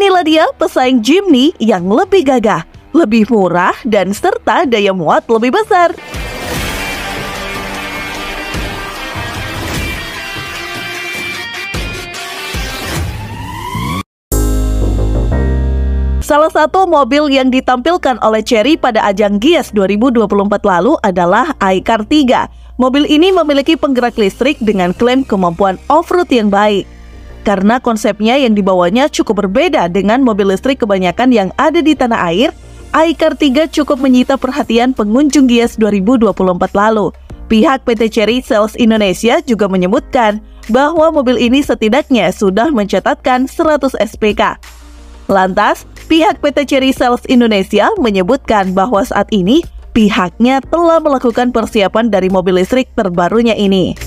Inilah dia pesaing Jimny yang lebih gagah, lebih murah, dan serta daya muat lebih besar. Salah satu mobil yang ditampilkan oleh Chery pada ajang Gias 2024 lalu adalah iCar 3. Mobil ini memiliki penggerak listrik dengan klaim kemampuan off-road yang baik. Karena konsepnya yang dibawanya cukup berbeda dengan mobil listrik kebanyakan yang ada di tanah air, iCar 3 cukup menyita perhatian pengunjung Gias 2024 lalu. Pihak PT Chery Sales Indonesia juga menyebutkan bahwa mobil ini setidaknya sudah mencatatkan 100 SPK. Lantas, pihak PT Chery Sales Indonesia menyebutkan bahwa saat ini pihaknya telah melakukan persiapan dari mobil listrik terbarunya ini.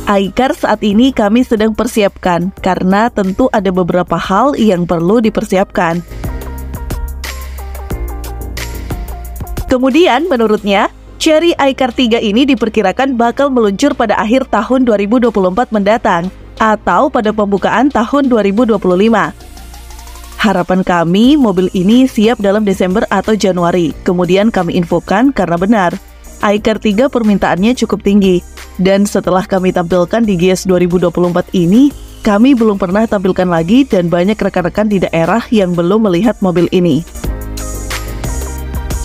iCar saat ini kami sedang persiapkan karena tentu ada beberapa hal yang perlu dipersiapkan. Kemudian menurutnya, Chery iCar 3 ini diperkirakan bakal meluncur pada akhir tahun 2024 mendatang atau pada pembukaan tahun 2025. Harapan kami mobil ini siap dalam Desember atau Januari. Kemudian kami infokan karena benar, iCar 3 permintaannya cukup tinggi. Dan setelah kami tampilkan di Gias 2024 ini, kami belum pernah tampilkan lagi dan banyak rekan-rekan di daerah yang belum melihat mobil ini.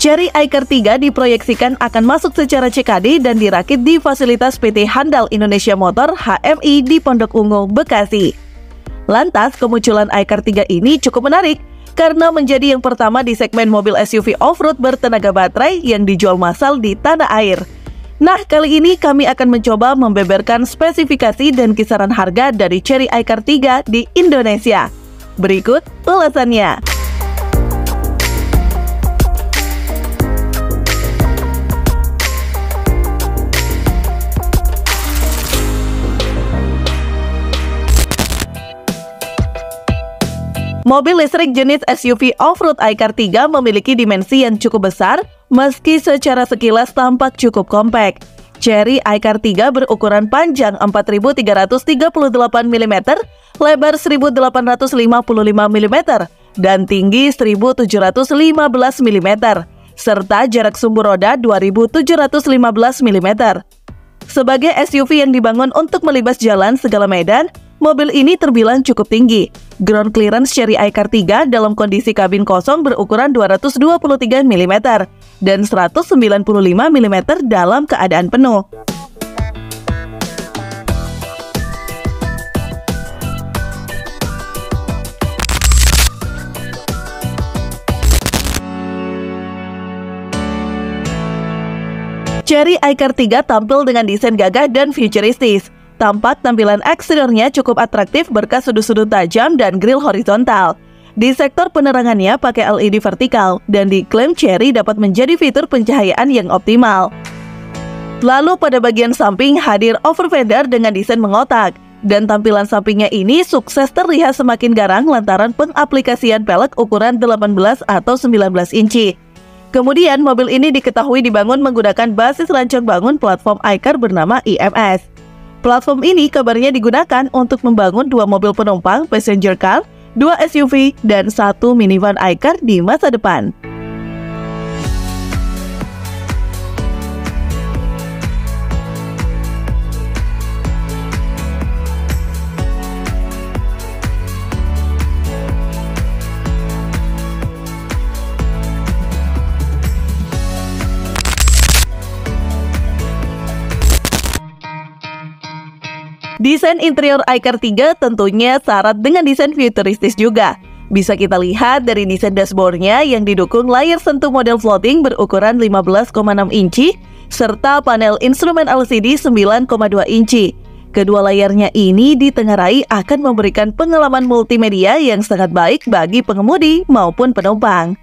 Chery iCar 3 diproyeksikan akan masuk secara CKD dan dirakit di fasilitas PT Handal Indonesia Motor HMI di Pondok Ungu, Bekasi. Lantas, kemunculan iCar 3 ini cukup menarik karena menjadi yang pertama di segmen mobil SUV off-road bertenaga baterai yang dijual massal di tanah air. Nah, kali ini kami akan mencoba membeberkan spesifikasi dan kisaran harga dari Chery iCar 3 di Indonesia. Berikut ulasannya. Mobil listrik jenis SUV off-road iCar 3 memiliki dimensi yang cukup besar, meski secara sekilas tampak cukup kompak. Chery iCar 3 berukuran panjang 4.338 mm, lebar 1.855 mm, dan tinggi 1.715 mm, serta jarak sumbu roda 2.715 mm. Sebagai SUV yang dibangun untuk melibas jalan segala medan, mobil ini terbilang cukup tinggi. Ground clearance Chery iCar 3 dalam kondisi kabin kosong berukuran 223 mm dan 195 mm dalam keadaan penuh. Chery iCar 3 tampil dengan desain gagah dan futuristis. Tampak tampilan eksteriornya cukup atraktif berkat sudut-sudut tajam dan grill horizontal. Di sektor penerangannya pakai LED vertikal dan diklaim Chery dapat menjadi fitur pencahayaan yang optimal. Lalu pada bagian samping hadir overfender dengan desain mengotak. Dan tampilan sampingnya ini sukses terlihat semakin garang lantaran pengaplikasian pelek ukuran 18 atau 19 inci. Kemudian mobil ini diketahui dibangun menggunakan basis rancang bangun platform iCar bernama IMS. Platform ini kabarnya digunakan untuk membangun 2 mobil penumpang passenger car, 2 SUV, dan 1 minivan iCar di masa depan. Desain interior iCar 3 tentunya syarat dengan desain futuristis juga. Bisa kita lihat dari desain dashboardnya yang didukung layar sentuh model floating berukuran 15,6 inci serta panel instrumen LCD 9,2 inci. Kedua layarnya ini ditengarai akan memberikan pengalaman multimedia yang sangat baik bagi pengemudi maupun penumpang.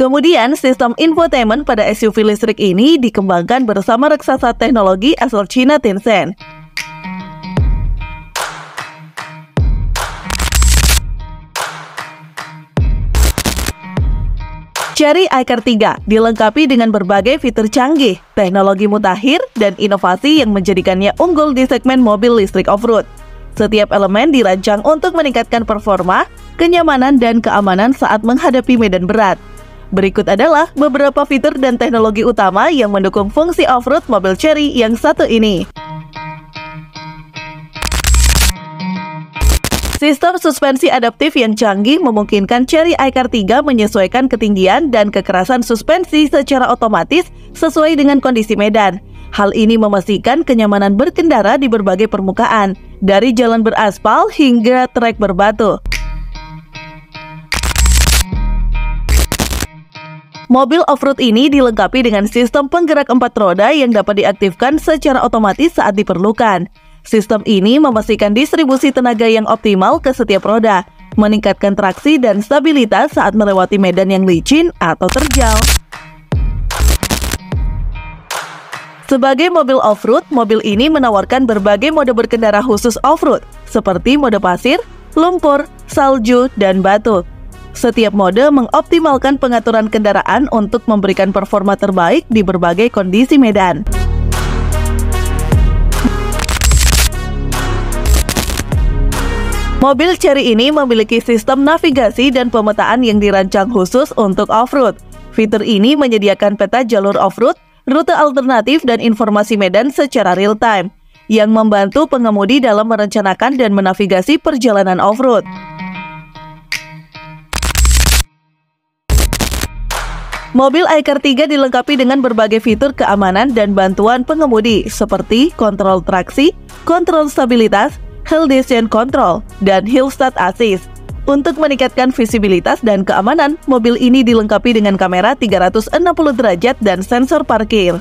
Kemudian, sistem infotainment pada SUV listrik ini dikembangkan bersama raksasa teknologi asal Cina Tencent. Chery iCar 3 dilengkapi dengan berbagai fitur canggih, teknologi mutakhir, dan inovasi yang menjadikannya unggul di segmen mobil listrik off-road. Setiap elemen dirancang untuk meningkatkan performa, kenyamanan, dan keamanan saat menghadapi medan berat. Berikut adalah beberapa fitur dan teknologi utama yang mendukung fungsi off-road mobil Chery yang satu ini. Sistem suspensi adaptif yang canggih memungkinkan Chery iCar 3 menyesuaikan ketinggian dan kekerasan suspensi secara otomatis sesuai dengan kondisi medan. Hal ini memastikan kenyamanan berkendara di berbagai permukaan, dari jalan beraspal hingga trek berbatu. Mobil off-road ini dilengkapi dengan sistem penggerak 4 roda yang dapat diaktifkan secara otomatis saat diperlukan. Sistem ini memastikan distribusi tenaga yang optimal ke setiap roda, meningkatkan traksi dan stabilitas saat melewati medan yang licin atau terjal. Sebagai mobil off-road, mobil ini menawarkan berbagai mode berkendara khusus off-road, seperti mode pasir, lumpur, salju, dan batu. Setiap mode mengoptimalkan pengaturan kendaraan untuk memberikan performa terbaik di berbagai kondisi medan. Mobil Chery ini memiliki sistem navigasi dan pemetaan yang dirancang khusus untuk off-road. Fitur ini menyediakan peta jalur off-road, rute alternatif, dan informasi medan secara real-time, yang membantu pengemudi dalam merencanakan dan menavigasi perjalanan off-road. Mobil iCar 3 dilengkapi dengan berbagai fitur keamanan dan bantuan pengemudi, seperti kontrol traksi, kontrol stabilitas, Hill Descent Control, dan Hill Start Assist. Untuk meningkatkan visibilitas dan keamanan, mobil ini dilengkapi dengan kamera 360 derajat dan sensor parkir.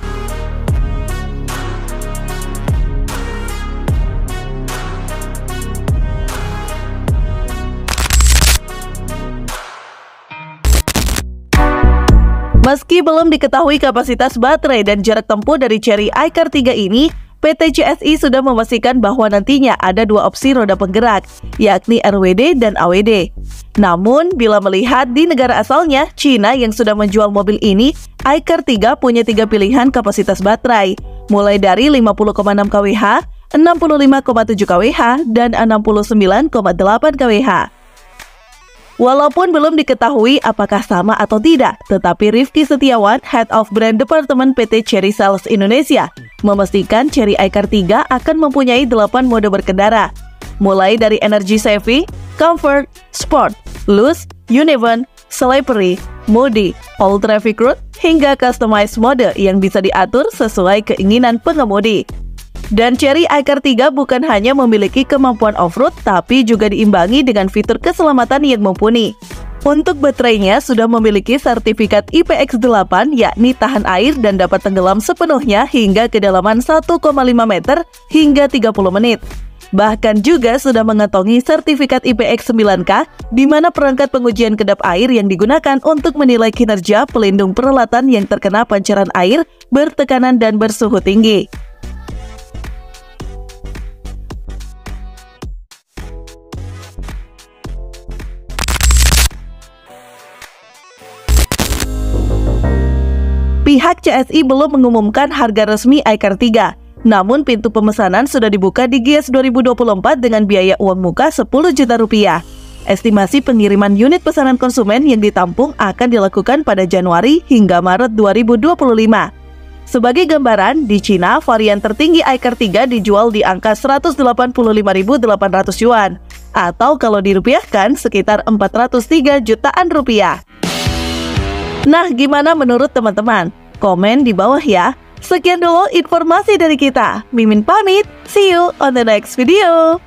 Meski belum diketahui kapasitas baterai dan jarak tempuh dari Chery iCar 3 ini, PT CSI sudah memastikan bahwa nantinya ada 2 opsi roda penggerak, yakni RWD dan AWD. Namun, bila melihat di negara asalnya, China yang sudah menjual mobil ini, iCar 3 punya 3 pilihan kapasitas baterai, mulai dari 50,6 kWh, 65,7 kWh, dan 69,8 kWh. Walaupun belum diketahui apakah sama atau tidak, tetapi Rifki Setiawan, Head of Brand Department PT Chery Sales Indonesia, memastikan Chery iCar 3 akan mempunyai 8 mode berkendara, mulai dari Energy Savvy, Comfort, Sport, Loose, Uneven, Slippery, Moody, All Traffic Route, hingga Customized mode yang bisa diatur sesuai keinginan pengemudi. Dan Chery iCar 3 bukan hanya memiliki kemampuan off-road, tapi juga diimbangi dengan fitur keselamatan yang mumpuni. Untuk baterainya sudah memiliki sertifikat IPX8, yakni tahan air dan dapat tenggelam sepenuhnya hingga kedalaman 1,5 meter hingga 30 menit. Bahkan juga sudah mengantongi sertifikat IPX9K, di mana perangkat pengujian kedap air yang digunakan untuk menilai kinerja pelindung peralatan yang terkena pancaran air, bertekanan, dan bersuhu tinggi. Pihak CSI belum mengumumkan harga resmi iCar 3, namun pintu pemesanan sudah dibuka di Gias 2024 dengan biaya uang muka Rp10 juta. Estimasi pengiriman unit pesanan konsumen yang ditampung akan dilakukan pada Januari hingga Maret 2025. Sebagai gambaran, di Cina, varian tertinggi iCar 3 dijual di angka 185.800 yuan, atau kalau dirupiahkan sekitar 403 jutaan rupiah. Nah, gimana menurut teman-teman? Komen di bawah ya. Sekian dulu informasi dari kita. Mimin pamit. See you on the next video.